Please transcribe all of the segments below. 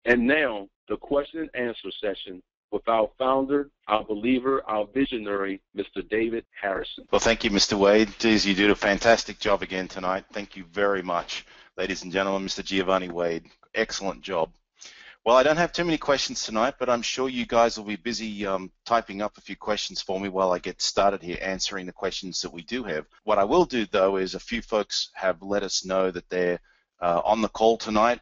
And now, the question and answer session with our founder, our believer, our visionary, Mr. David Harrison. Well, thank you, Mr. Wade. Geez, you did a fantastic job again tonight. Thank you very much, ladies and gentlemen. Mr. Giovanni Wade, excellent job. Well, I don't have too many questions tonight, but I'm sure you guys will be busy typing up a few questions for me while I get started here answering the questions that we do have. What I will do, though, is a few folks have let us know that they're on the call tonight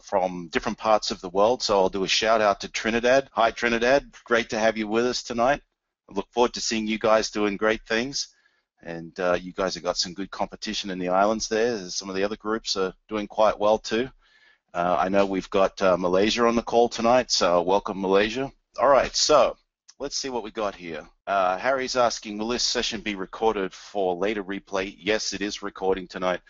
from different parts of the world, so I'll do a shout out to Trinidad. Hi, Trinidad. Great to have you with us tonight. I look forward to seeing you guys doing great things, and you guys have got some good competition in the islands there. Some of the other groups are doing quite well too. I know we've got Malaysia on the call tonight, so welcome, Malaysia. All right, so let's see what we got here. Harry's asking, will this session be recorded for later replay? Yes, it is recording tonight.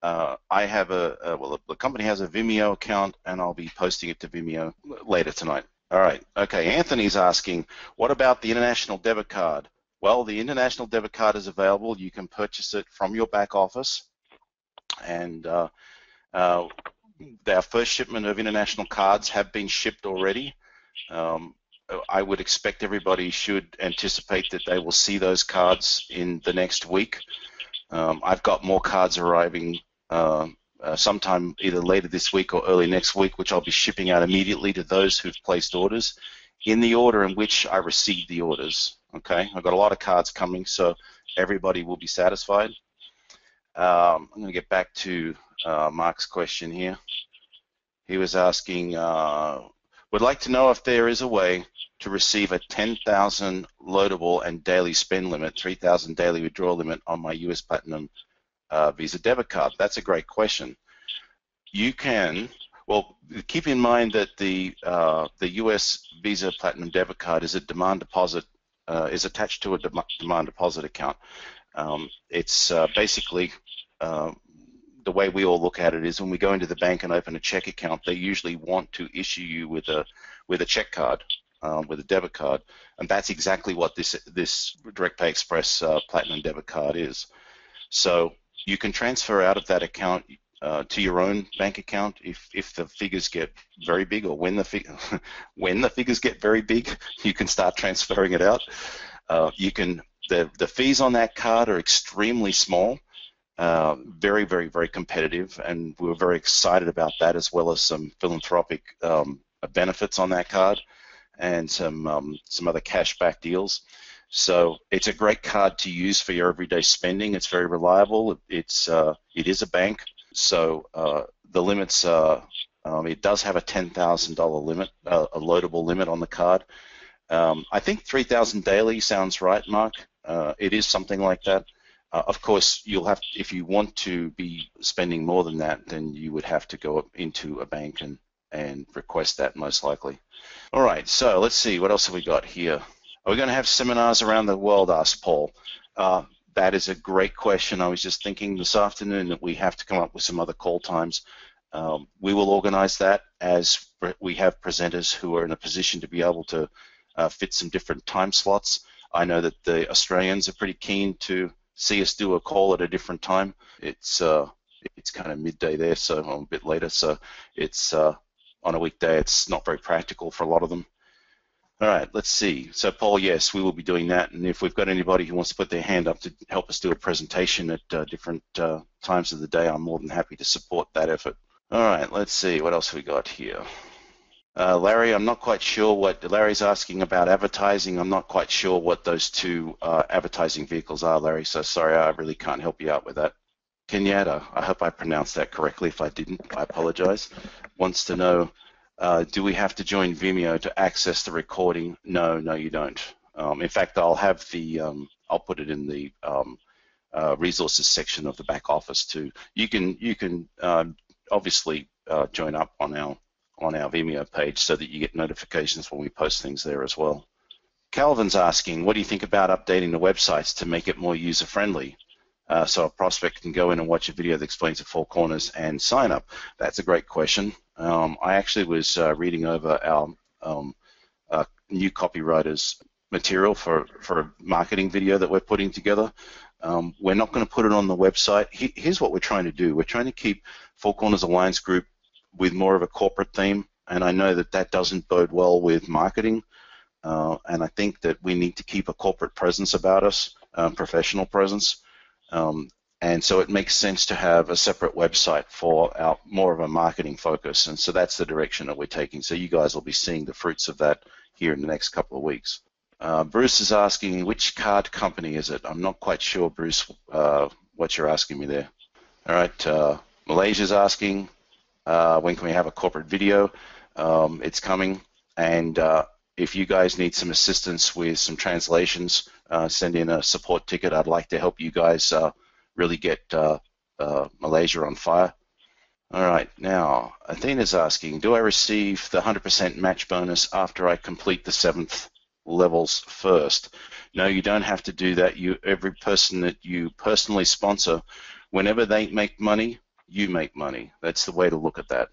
I have well, the company has a Vimeo account, and I'll be posting it to Vimeo later tonight. All right, okay, Anthony's asking, what about the international debit card? Well, the international debit card is available. You can purchase it from your back office, and our first shipment of international cards have been shipped already. I would expect everybody should anticipate that they will see those cards in the next week. I've got more cards arriving sometime either later this week or early next week, which I'll be shipping out immediately to those who've placed orders in the order in which I received the orders. Okay, I've got a lot of cards coming, so everybody will be satisfied. I'm going to get back to Mark's question here. He was asking, would like to know if there is a way to receive a 10,000 loadable and daily spend limit, 3,000 daily withdrawal limit on my US Platinum Visa debit card. That's a great question. You can, well, keep in mind that the US Visa Platinum debit card is a demand deposit, is attached to a demand deposit account. It's basically the way we all look at it is when we go into the bank and open a check account, they usually want to issue you with a check card, with a debit card, and that's exactly what this Direct Pay Express Platinum debit card is. So you can transfer out of that account to your own bank account if the figures get very big, or when the figures get very big, you can start transferring it out. The fees on that card are extremely small. Very, very, very competitive, and we were very excited about that, as well as some philanthropic benefits on that card and some other cashback deals. So it's a great card to use for your everyday spending. It's very reliable. It is a bank, so the limits it does have a $10,000 limit, a loadable limit on the card. I think 3,000 daily sounds right, Mark. It is something like that. Of course, you'll have, if you want to be spending more than that, then you would have to go up into a bank and request that, most likely. All right, so let's see, what else have we got here? Are we going to have seminars around the world, asked Paul. That is a great question. I was just thinking this afternoon that we have to come up with some other call times. We will organize that as we have presenters who are in a position to be able to fit some different time slots. I know that the Australians are pretty keen to see us do a call at a different time. It's kind of midday there, so a bit later. So it's on a weekday. It's not very practical for a lot of them. All right, let's see. So Paul, yes, we will be doing that. And if we've got anybody who wants to put their hand up to help us do a presentation at different times of the day, I'm more than happy to support that effort. All right, let's see. What else have we got here? Larry, I'm not quite sure what Larry's asking about advertising. I'm not quite sure what those two advertising vehicles are, Larry, so sorry, I really can't help you out with that. Kenyatta, I hope I pronounced that correctly. If I didn't, I apologize. Wants to know, do we have to join Vimeo to access the recording? No, you don't. In fact, I'll have the, I'll put it in the resources section of the back office too. You can obviously join up on our Vimeo page so that you get notifications when we post things there as well. Calvin's asking, what do you think about updating the websites to make it more user-friendly so a prospect can go in and watch a video that explains the four corners and sign up? That's a great question. I actually was reading over our new copywriter's material for a marketing video that we're putting together. We're not going to put it on the website. Here's what we're trying to do. We're trying to keep Four Corners Alliance Group with more of a corporate theme. and I know that that doesn't bode well with marketing, and I think that we need to keep a corporate presence about us, professional presence, and so it makes sense to have a separate website for our more of a marketing focus, and so that's the direction that we're taking. So you guys will be seeing the fruits of that here in the next couple of weeks. Bruce is asking, which card company is it? I'm not quite sure, Bruce, what you're asking me there. All right, Malaysia's asking, when can we have a corporate video? It's coming, and if you guys need some assistance with some translations, send in a support ticket. I'd like to help you guys really get Malaysia on fire. All right, now Athena's asking, do I receive the 100% match bonus after I complete the 7th levels first? No, you don't have to do that. Every person that you personally sponsor, whenever they make money, you make money. That's the way to look at that.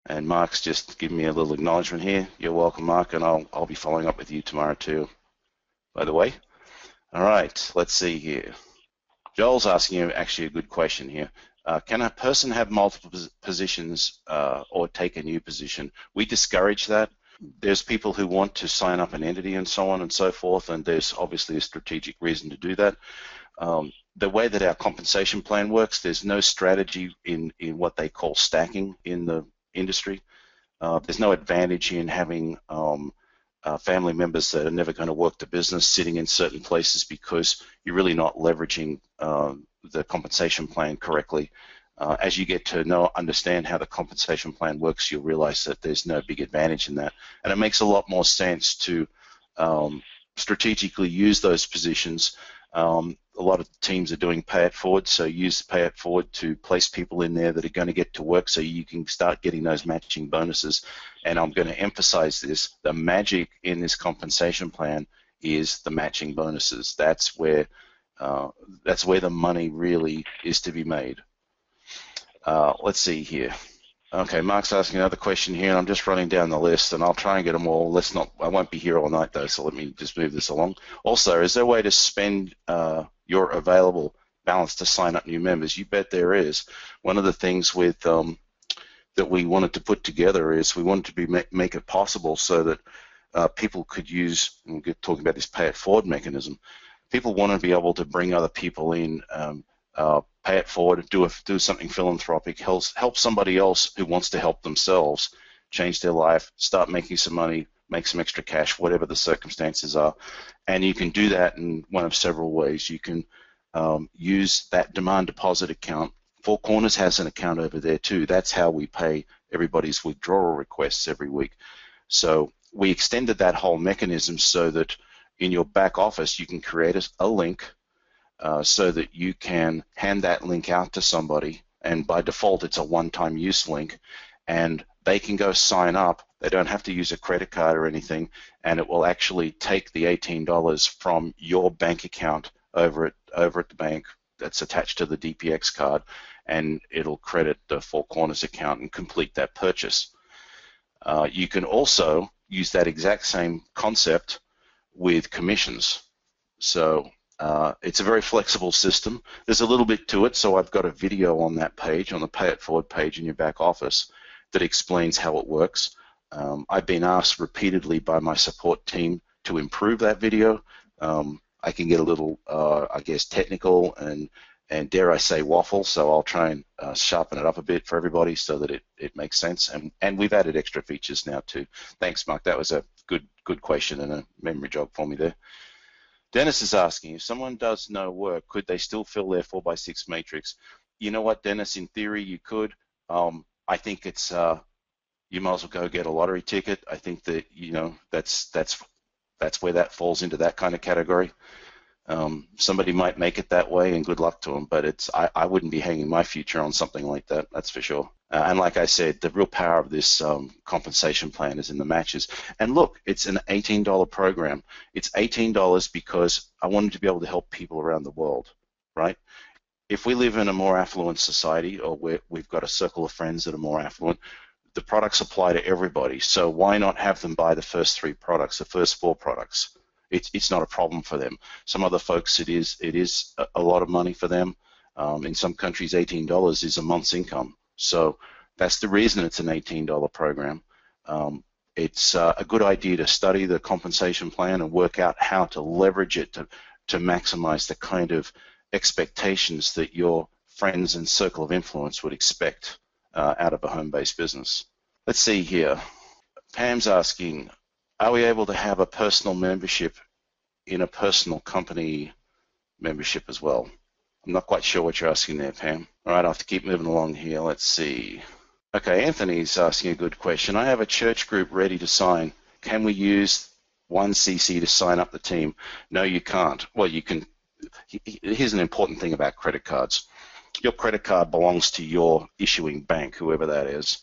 And Mark's just giving me a little acknowledgement here. You're welcome, Mark, and I'll be following up with you tomorrow too, by the way. All right, let's see here. Joel's asking you actually a good question here. Can a person have multiple positions or take a new position? We discourage that. There's people who want to sign up an entity and so on and so forth, and there's obviously a strategic reason to do that. The way that our compensation plan works, there's no strategy in what they call stacking in the industry. There's no advantage in having family members that are never going to work the business sitting in certain places because you're really not leveraging the compensation plan correctly. As you get to understand how the compensation plan works, you'll realize that there's no big advantage in that. And it makes a lot more sense to strategically use those positions. A lot of teams are doing pay it forward, so use pay it forward to place people in there that are going to get to work so you can start getting those matching bonuses. And I'm going to emphasize this, the magic in this compensation plan is the matching bonuses. That's where the money really is to be made. Let's see here. Okay, Mark's asking another question here, and I'm just running down the list, and I'll try and get them all. I won't be here all night, though, so let me just move this along. Also, is there a way to spend your available balance to sign up new members? You bet there is. One of the things with that we wanted to put together is we wanted to make it possible so that people could use, and we're talking about this pay it forward mechanism, people want to be able to bring other people in, pay it forward, do something philanthropic, help somebody else who wants to help themselves, change their life, start making some money, make some extra cash, whatever the circumstances are. And you can do that in one of several ways. You can use that demand deposit account. Four Corners has an account over there too. That's how we pay everybody's withdrawal requests every week. So we extended that whole mechanism so that in your back office you can create a link so that you can hand that link out to somebody, and by default it's a one-time use link, and they can go sign up. They don't have to use a credit card or anything, and it will actually take the $18 from your bank account over at the bank that's attached to the DPX card, and it'll credit the Four Corners account and complete that purchase. You can also use that exact same concept with commissions. So it's a very flexible system. There's a little bit to it, so I've got a video on that page, on the Pay It Forward page in your back office, that explains how it works. I've been asked repeatedly by my support team to improve that video. I can get a little, I guess, technical and dare I say waffle, so I'll try and sharpen it up a bit for everybody so that it makes sense. And we've added extra features now too. Thanks, Mark. That was a good question and a memory jog for me there. Dennis is asking, if someone does no work, could they still fill their 4x6 matrix? You know what, Dennis? In theory, you could. I think it's you might as well go get a lottery ticket. I think that that's where that falls into that kind of category. Somebody might make it that way, and good luck to them. But I wouldn't be hanging my future on something like that. That's for sure. And like I said, the real power of this compensation plan is in the matches. And look, it's an $18 program. It's $18 because I wanted to be able to help people around the world, right? If we live in a more affluent society, or we've got a circle of friends that are more affluent, the products apply to everybody. So why not have them buy the first 3 products, the first 4 products? It's not a problem for them. Some other folks, it is a lot of money for them. In some countries, $18 is a month's income. So that's the reason it's an $18 program. It's a good idea to study the compensation plan and work out how to leverage it to maximize the kind of expectations that your friends and circle of influence would expect out of a home-based business. Let's see here. Pam's asking, are we able to have a personal membership in a personal company membership as well? I'm not quite sure what you're asking there, Pam. All right, I'll have to keep moving along here. Let's see. Okay, Anthony's asking a good question. I have a church group ready to sign. Can we use 1cc to sign up the team? No, you can't. Well, you can. Here's an important thing about credit cards. Your credit card belongs to your issuing bank, whoever that is,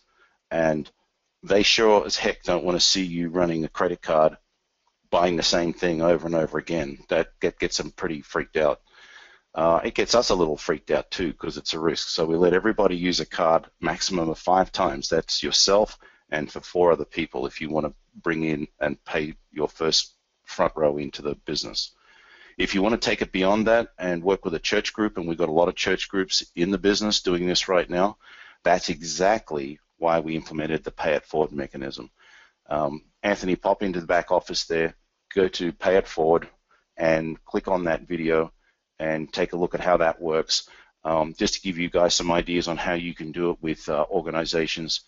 and they sure as heck don't want to see you running a credit card buying the same thing over and over again. That gets them pretty freaked out. It gets us a little freaked out too because it's a risk. So we let everybody use a card maximum of 5 times. That's yourself and for 4 other people if you want to bring in and pay your first front row into the business. If you want to take it beyond that and work with a church group, and we've got a lot of church groups in the business doing this right now, that's exactly why we implemented the Pay It Forward mechanism. Anthony, pop into the back office there, go to Pay It Forward and click on that video and take a look at how that works. Just to give you guys some ideas on how you can do it with organizations.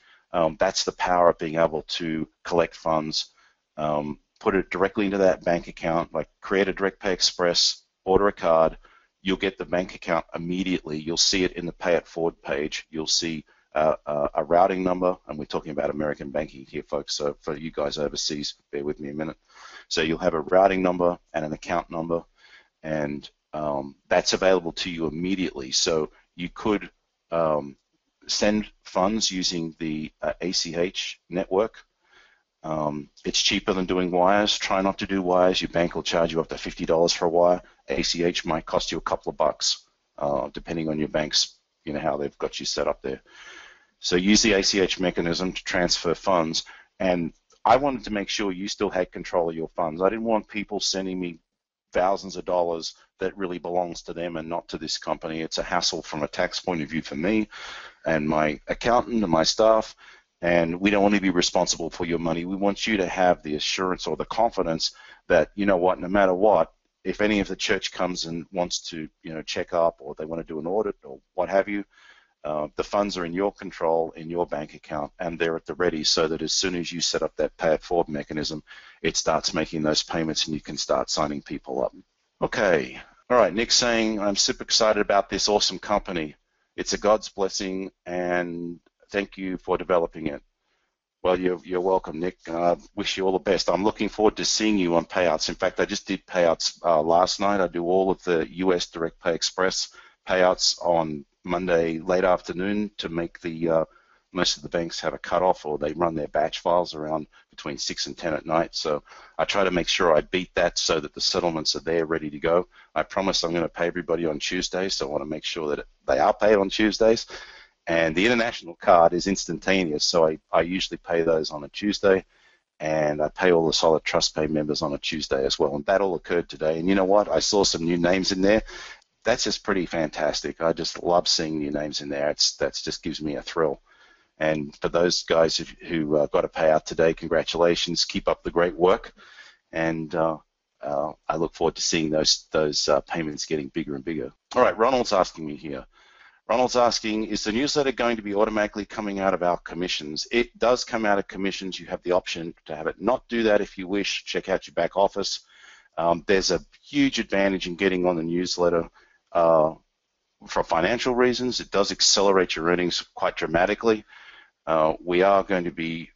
That's the power of being able to collect funds, put it directly into that bank account, like create a Direct Pay Express, order a card, you'll get the bank account immediately. You'll see it in the Pay It Forward page. You'll see a routing number, and we're talking about American banking here, folks, so for you guys overseas, bear with me a minute. So you'll have a routing number and an account number, and that's available to you immediately. So you could send funds using the ACH network. It's cheaper than doing wires. Try not to do wires. Your bank will charge you up to $50 for a wire. ACH might cost you a couple of bucks, depending on your bank's, how they've got you set up there. So use the ACH mechanism to transfer funds. And I wanted to make sure you still had control of your funds. I didn't want people sending me thousands of dollars that really belongs to them and not to this company. It's a hassle from a tax point of view for me and my accountant and my staff. And we don't want to be responsible for your money. We want you to have the assurance or the confidence that, you know what, no matter what, if any of the church comes and wants to, check up, or they want to do an audit or what have you, the funds are in your control, in your bank account, and they're at the ready, so that as soon as you set up that Pay It Forward mechanism, it starts making those payments and you can start signing people up. Okay. All right. Nick's saying, I'm super excited about this awesome company. It's a God's blessing, and thank you for developing it. Well, you're welcome, Nick. Wish you all the best. I'm looking forward to seeing you on Payouts. In fact, I just did Payouts last night. I do all of the US Direct Pay Express Payouts on Monday late afternoon to make the most of the banks have a cutoff, or they run their batch files around between 6 and 10 at night. So I try to make sure I beat that so that the settlements are there ready to go. I promise I'm going to pay everybody on Tuesdays, so I want to make sure that they are paid on Tuesdays. And the international card is instantaneous, so I usually pay those on a Tuesday, and I pay all the Solid Trust Pay members on a Tuesday as well. And that all occurred today. And you know what? I saw some new names in there. That's just pretty fantastic. I just love seeing new names in there. That just gives me a thrill. And for those guys who got a payout today, congratulations. Keep up the great work. And I look forward to seeing those payments getting bigger and bigger. All right, Ronald's asking me here. Ronald's asking, is the newsletter going to be automatically coming out of our commissions? It does come out of commissions. You have the option to have it not do that if you wish. Check out your back office. There's a huge advantage in getting on the newsletter for financial reasons. It does accelerate your earnings quite dramatically. We are going to be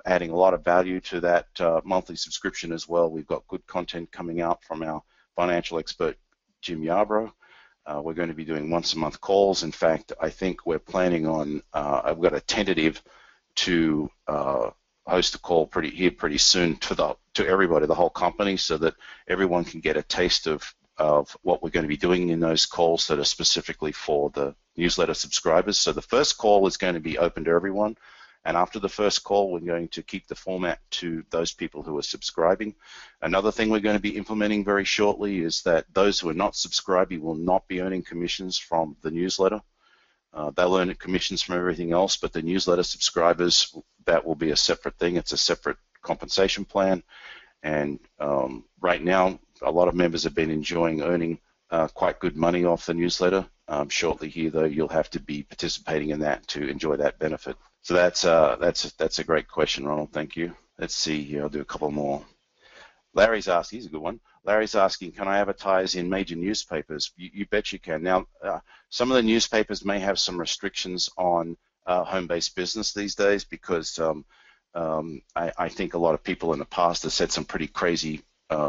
adding a lot of value to that monthly subscription as well. We've got good content coming out from our financial expert, Jim Yarbrough. We're going to be doing once-a-month calls. In fact, I think we're planning on, I've got a tentative to host a call pretty soon to everybody, the whole company, so that everyone can get a taste of what we're going to be doing in those calls that are specifically for the newsletter subscribers. So the first call is going to be open to everyone. And after the first call, we're going to keep the format to those people who are subscribing. Another thing we're going to be implementing very shortly is that those who are not subscribing will not be earning commissions from the newsletter. They'll earn commissions from everything else, but the newsletter subscribers, that will be a separate thing. It's a separate compensation plan. And right now, a lot of members have been enjoying earning quite good money off the newsletter. Shortly here, though, you'll have to be participating in that to enjoy that benefit. So that's a great question, Ronald. Thank you. Let's see here. I'll do a couple more. Larry's asking, here's a good one. Larry's asking, can I advertise in major newspapers? You bet you can. Now, some of the newspapers may have some restrictions on home-based business these days because I think a lot of people in the past have said some pretty crazy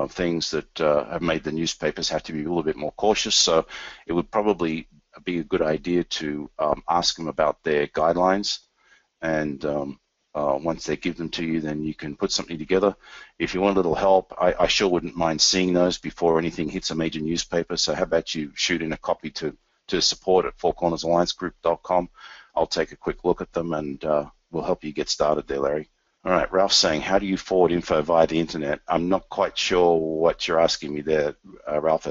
things that have made the newspapers have to be a little bit more cautious. So it would probably be a good idea to ask them about their guidelines, and once they give them to you, then you can put something together. If you want a little help, I sure wouldn't mind seeing those before anything hits a major newspaper. So how about you shoot in a copy to support at fourcornersalliancegroup.com. I'll take a quick look at them, and we'll help you get started there, Larry. All right, Ralph's saying, how do you forward info via the internet? I'm not quite sure what you're asking me there, Ralph.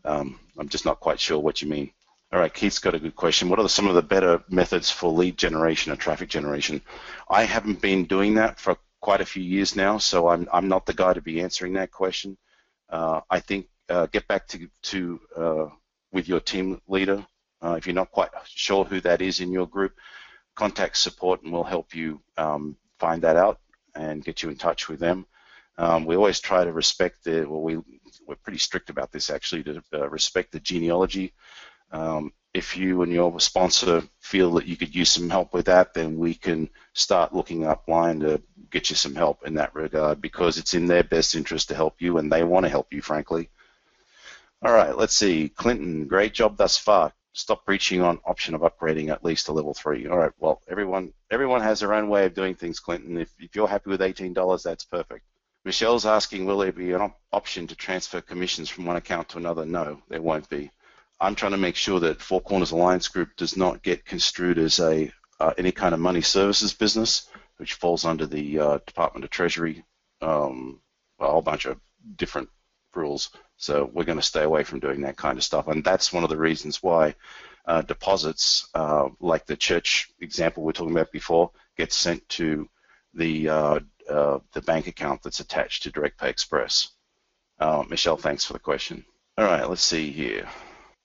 I'm just not quite sure what you mean. All right, Keith's got a good question. What are some of the better methods for lead generation or traffic generation? I haven't been doing that for quite a few years now, so I'm not the guy to be answering that question. I think get back to with your team leader. If you're not quite sure who that is in your group, contact support and we'll help you find that out and get you in touch with them. We always try to respect we're pretty strict about this actually, to respect the genealogy. If you and your sponsor feel that you could use some help with that, then we can start looking upline to get you some help in that regard, because it's in their best interest to help you and they want to help you, frankly. All right, let's see. Clinton, great job thus far. Stop preaching on option of upgrading at least to level 3. All right, well, everyone has their own way of doing things, Clinton. If you're happy with $18, that's perfect. Michelle's asking, will there be an option to transfer commissions from one account to another? No, there won't be. I'm trying to make sure that Four Corners Alliance Group does not get construed as any kind of money services business, which falls under the Department of Treasury, a whole bunch of different rules. So we're going to stay away from doing that kind of stuff. And that's one of the reasons why deposits, like the church example we were talking about before, get sent to the bank account that's attached to DirectPay Express. Michelle, thanks for the question. All right, let's see here.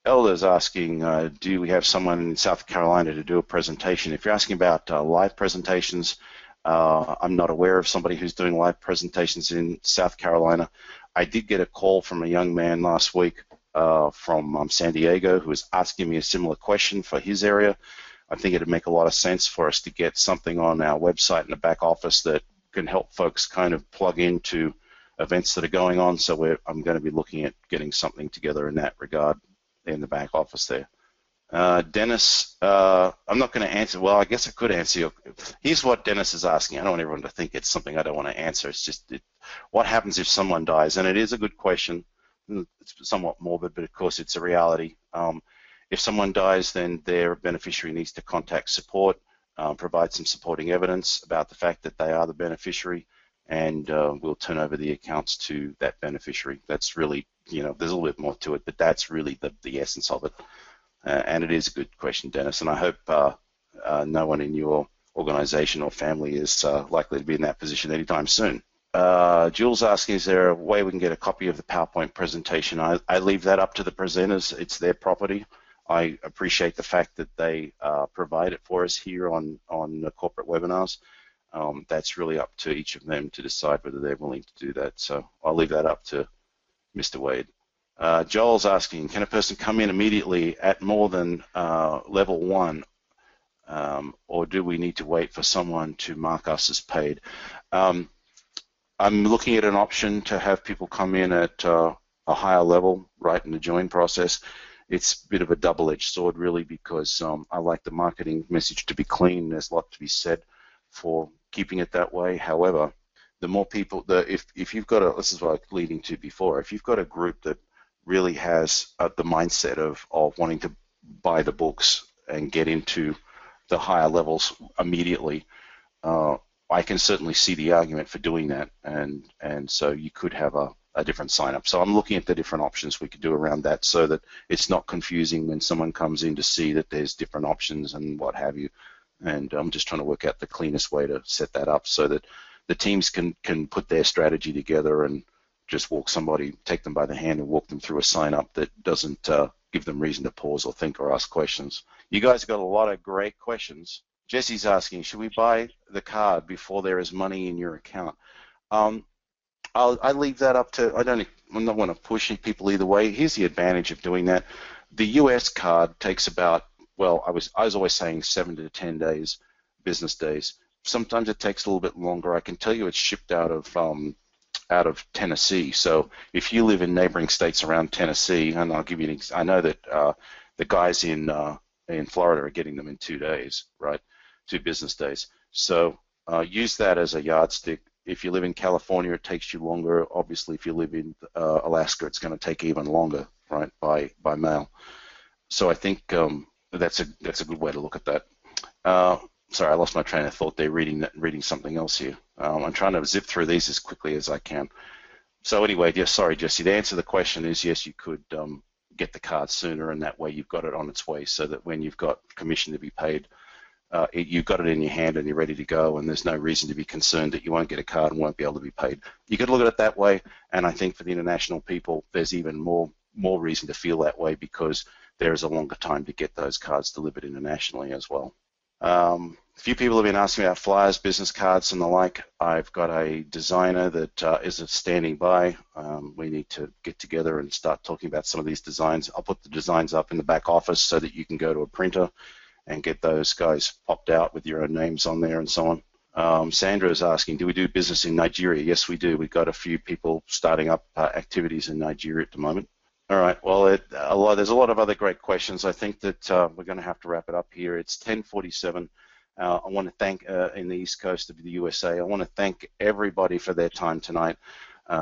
Elder's asking, do we have someone in South Carolina to do a presentation? If you're asking about live presentations, I'm not aware of somebody who's doing live presentations in South Carolina. I did get a call from a young man last week from San Diego who was asking me a similar question for his area. I think it'd make a lot of sense for us to get something on our website in the back office that can help folks kind of plug into events that are going on. So I'm going to be looking at getting something together in that regard in the back office there. Dennis, I'm not going to answer. Well, I guess I could answer. Here's what Dennis is asking. I don't want everyone to think it's something I don't want to answer. It's just what happens if someone dies? And it is a good question. It's somewhat morbid, but of course it's a reality. If someone dies, then their beneficiary needs to contact support, provide some supporting evidence about the fact that they are the beneficiary, and we'll turn over the accounts to that beneficiary. That's really, there's a little bit more to it, but that's really the essence of it. And it is a good question, Dennis, and I hope no one in your organization or family is likely to be in that position anytime soon. Jules asking, is there a way we can get a copy of the PowerPoint presentation? I leave that up to the presenters. It's their property. I appreciate the fact that they provide it for us here on the corporate webinars. That's really up to each of them to decide whether they're willing to do that. So I'll leave that up to Mr. Wade. Joel's asking, can a person come in immediately at more than level 1, or do we need to wait for someone to mark us as paid? I'm looking at an option to have people come in at a higher level right in the join process. It's a bit of a double-edged sword, really, because I like the marketing message to be clean. There's a lot to be said for keeping it that way. However, the more people, if you've got this is what I was leading to before, if you've got a group that really has the mindset of wanting to buy the books and get into the higher levels immediately, I can certainly see the argument for doing that, and so you could have a different sign up. So I'm looking at the different options we could do around that so that it's not confusing when someone comes in to see that there's different options and what have you. And I'm just trying to work out the cleanest way to set that up so that the teams can put their strategy together and just take them by the hand and walk them through a sign up that doesn't give them reason to pause or think or ask questions. You guys got a lot of great questions. Jesse's asking, should we buy the card before there is money in your account? I leave that up to, I'm not want to push people either way. Here's the advantage of doing that. The US card takes about, well, I was always saying 7 to 10 days, business days. Sometimes it takes a little bit longer. I can tell you it's shipped out of Tennessee. So if you live in neighboring states around Tennessee, and I'll give you I know that the guys in Florida are getting them in 2 days, right? 2 business days. So use that as a yardstick. If you live in California, it takes you longer. Obviously, if you live in Alaska, it's going to take even longer, right, by mail. So I think that's a good way to look at that. Sorry, I lost my train of thought there reading something else here. I'm trying to zip through these as quickly as I can. So anyway, yes, sorry, Jesse. The answer to the question is yes, you could get the card sooner, and that way you've got it on its way so that when you've got commission to be paid, you've got it in your hand and you're ready to go, and there's no reason to be concerned that you won't get a card and won't be able to be paid. You could look at it that way, and I think for the international people, there's even more reason to feel that way because there is a longer time to get those cards delivered internationally as well. A few people have been asking about flyers, business cards, and the like. I've got a designer that is standing by. We need to get together and start talking about some of these designs. I'll put the designs up in the back office so that you can go to a printer and get those guys popped out with your own names on there and so on. Sandra is asking, do we do business in Nigeria? Yes, we do. We've got a few people starting up activities in Nigeria at the moment. All right, well, there's a lot of other great questions. I think that we're going to have to wrap it up here. It's 10:47. I want to thank, in the East Coast of the USA, I want to thank everybody for their time tonight.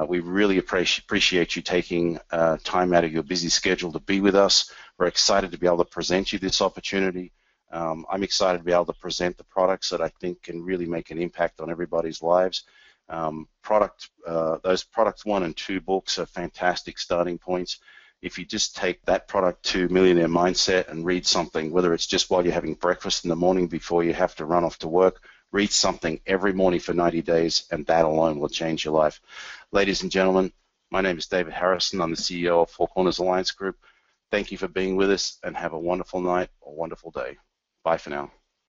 We really appreciate you taking time out of your busy schedule to be with us. We're excited to be able to present you this opportunity. I'm excited to be able to present the products that I think can really make an impact on everybody's lives. Those products 1 and 2 books are fantastic starting points. If you just take that product to Millionaire Mindset and read something, whether it's just while you're having breakfast in the morning before you have to run off to work, read something every morning for 90 days, and that alone will change your life. Ladies and gentlemen, my name is David Harrison. I'm the CEO of Four Corners Alliance Group. Thank you for being with us, and have a wonderful night or wonderful day. Bye for now.